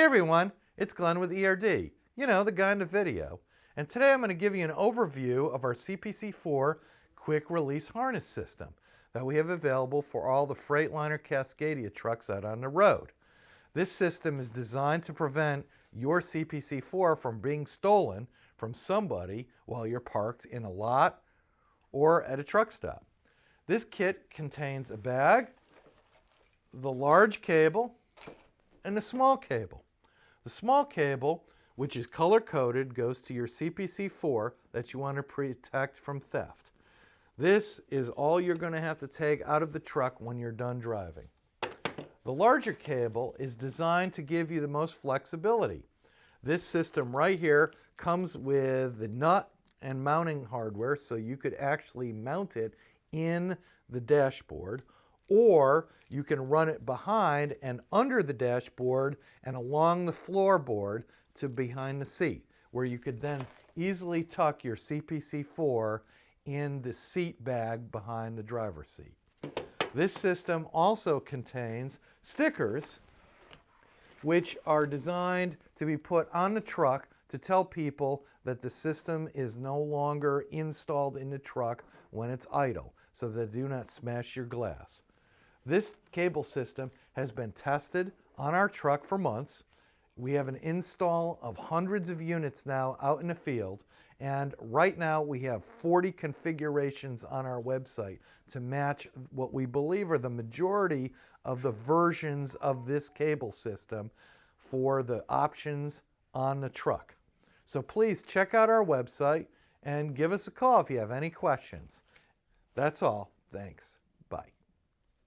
Hey everyone, it's Glenn with ERD, the guy in the video. And today I'm going to give you an overview of our CPC4 Quick Release harness system that we have available for all the Freightliner Cascadia trucks out on the road. This system is designed to prevent your CPC4 from being stolen from somebody while you're parked in a lot or at a truck stop. This kit contains a bag, the large cable, and the small cable. The small cable, which is color-coded, goes to your CPC4 that you want to protect from theft. This is all you're going to have to take out of the truck when you're done driving. The larger cable is designed to give you the most flexibility. This system right here comes with the nut and mounting hardware, so you could actually mount it in the dashboard, or you can run it behind and under the dashboard and along the floorboard to behind the seat, where you could then easily tuck your CPC4 in the seat bag behind the driver's seat. This system also contains stickers which are designed to be put on the truck to tell people that the system is no longer installed in the truck when it's idle, so that they do not smash your glass. This cable system has been tested on our truck for months. We have an install of hundreds of units now out in the field, and right now we have 40 configurations on our website to match what we believe are the majority of the versions of this cable system for the options on the truck. So please check out our website and give us a call if you have any questions. That's all. Thanks.